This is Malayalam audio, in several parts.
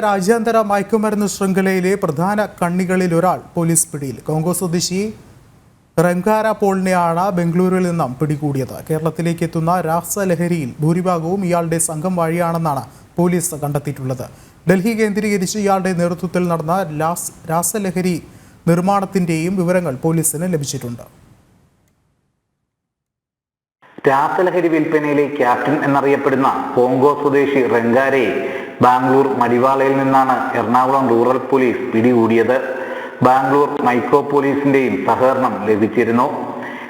രാജ്യാന്തര മയക്കുമരുന്ന് ശൃംഖലയിലെ പ്രധാന കണ്ണികളിൽ ഒരാൾ പോലീസ് പിടിയിൽ. കോങ്കോ സ്വദേശി റെംഗാര പോളിനെയാണ് ബംഗളൂരുവിൽ നിന്നും പിടികൂടിയത്. കേരളത്തിലേക്ക് എത്തുന്ന രാസലഹരിയിൽ ഭൂരിഭാഗവും ഇയാളുടെ സംഘം വഴിയാണെന്നാണ് പോലീസ് കണ്ടെത്തിയിട്ടുള്ളത്. ഡൽഹി കേന്ദ്രീകരിച്ച് ഇയാളുടെ നേതൃത്വത്തിൽ നടന്ന രാസലഹരി നിർമ്മാണത്തിന്റെയും വിവരങ്ങൾ പോലീസിന് ലഭിച്ചിട്ടുണ്ട്. രാസലഹരി വിൽപ്പനയിലെ ക്യാപ്റ്റൻ എന്നറിയപ്പെടുന്ന കോങ്കോ സ്വദേശി റെംഗാരയെ ബാംഗ്ലൂർ മടിവാളയിൽ നിന്നാണ് എറണാകുളം റൂറൽ പോലീസ് പിടികൂടിയത്. ബാംഗ്ലൂർ മൈക്രോ പോലീസിന്റെയും സഹകരണം ലഭിച്ചിരുന്നു.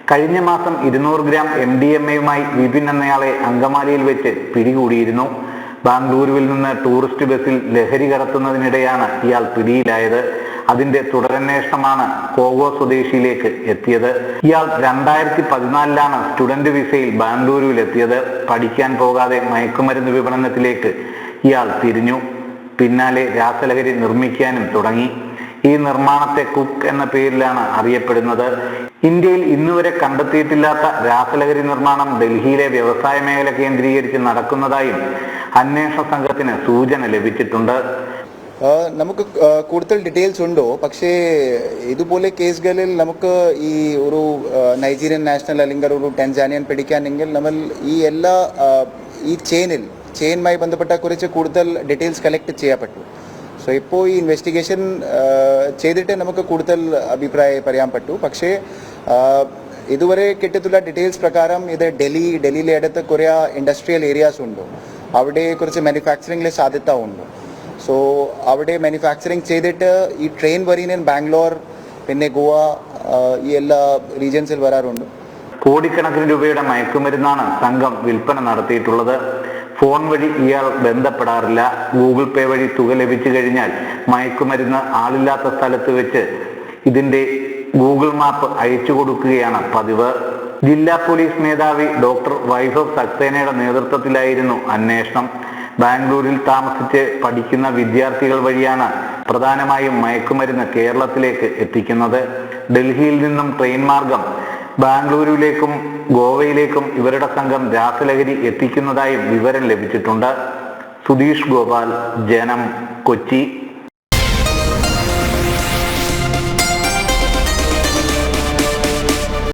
കഴിഞ്ഞ മാസം 200 ഗ്രാം MDMA-യുമായി വിപിൻ എന്നയാളെ അങ്കമാലിയിൽ വെച്ച് പിടികൂടിയിരുന്നു. ബാംഗ്ലൂരുവിൽ നിന്ന് ടൂറിസ്റ്റ് ബസ്സിൽ ലഹരി കടത്തുന്നതിനിടെയാണ് ഇയാൾ പിടിയിലായത്. അതിന്റെ തുടരന്വേഷണമാണ് കോങ്കോ സ്വദേശിയിലേക്ക് എത്തിയത്. ഇയാൾ 2014 സ്റ്റുഡന്റ് വിസയിൽ ബാംഗ്ലൂരുവിൽ എത്തിയത്. പഠിക്കാൻ പോകാതെ മയക്കുമരുന്ന് വിപണനത്തിലേക്ക് ഇയാൾ തിരിഞ്ഞു. പിന്നാലെ രാസലഹരി നിർമ്മിക്കാനും തുടങ്ങി. ഈ നിർമ്മാണത്തെ കുക്ക് എന്ന പേരിലാണ് അറിയപ്പെടുന്നത്. ഇന്ത്യയിൽ ഇന്നുവരെ കണ്ടെത്തിയിട്ടില്ലാത്ത രാസലഹരി നിർമ്മാണം ഡൽഹിയിലെ വ്യവസായ മേഖല കേന്ദ്രീകരിച്ച് നടക്കുന്നതായും അന്വേഷണ സംഘത്തിന് സൂചന ലഭിച്ചിട്ടുണ്ട്. നമുക്ക് കൂടുതൽ ഡീറ്റെയിൽസ് ഉണ്ടോ? പക്ഷേ ഇതുപോലെ കേസുകളിൽ നമുക്ക് ഈ ഒരു നൈജീരിയൻ നാഷണൽ അല്ലെങ്കിൽ ഒരു ടാൻസാനിയൻ പിടിക്കാനെങ്കിൽ നമ്മൾ ഈ ചെയിനുമായി ബന്ധപ്പെട്ട കുറച്ച് കൂടുതൽ ഡീറ്റെയിൽസ് കളക്ട് ചെയ്യപ്പെട്ടു. സോ ഇപ്പോൾ ഈ ഇൻവെസ്റ്റിഗേഷൻ ചെയ്തിട്ട് നമുക്ക് കൂടുതൽ അഭിപ്രായം പറയാൻ പറ്റൂ. പക്ഷേ ഇതുവരെ കിട്ടിയിട്ടുള്ള ഡീറ്റെയിൽസ് പ്രകാരം ഇത് ഡൽഹിയിലെ അടുത്ത് കുറേ ഇൻഡസ്ട്രിയൽ ഏരിയാസ് ഉണ്ട്. അവിടെ കുറച്ച് മാനുഫാക്ചറിംഗിലെ സാധ്യത ഉണ്ട്. സോ അവിടെ മാനുഫാക്ചറിങ് ചെയ്തിട്ട് ഈ ട്രെയിൻ വരീൻ ബാംഗ്ലൂർ പിന്നെ ഗോവ ഈ എല്ലാ റീജിയൻസിൽ വരാറുണ്ട്. കോടിക്കണക്കിന് രൂപയുടെ മയക്കുമരുന്നാണ് സംഘം വിൽപ്പന നടത്തിയിട്ടുള്ളത്. ഫോൺ വഴി ഇയാൾ ബന്ധപ്പെടാറില്ല. ഗൂഗിൾ പേ വഴി തുക ലഭിച്ചു കഴിഞ്ഞാൽ മയക്കുമരുന്ന് ആളില്ലാത്ത സ്ഥലത്ത് വെച്ച് ഇതിന്റെ ഗൂഗിൾ മാപ്പ് അയച്ചു കൊടുക്കുകയാണ് പതിവ്. ജില്ലാ പോലീസ് മേധാവി ഡോക്ടർ വൈഭവ് സക്സേനയുടെ നേതൃത്വത്തിലായിരുന്നു അന്വേഷണം. ബാംഗ്ലൂരിൽ താമസിച്ച് പഠിക്കുന്ന വിദ്യാർത്ഥികൾ വഴിയാണ് പ്രധാനമായും മയക്കുമരുന്ന് കേരളത്തിലേക്ക് എത്തിക്കുന്നത്. ഡൽഹിയിൽ നിന്നും ട്രെയിൻ മാർഗം ബാംഗ്ലൂരുവിലേക്കും ഗോവയിലേക്കും ഇവരുടെ സംഘം രാസലഹരി എത്തിക്കുന്നതായും വിവരം ലഭിച്ചിട്ടുണ്ട്. സുധീഷ് ഗോപാൽ, ജനം, കൊച്ചി.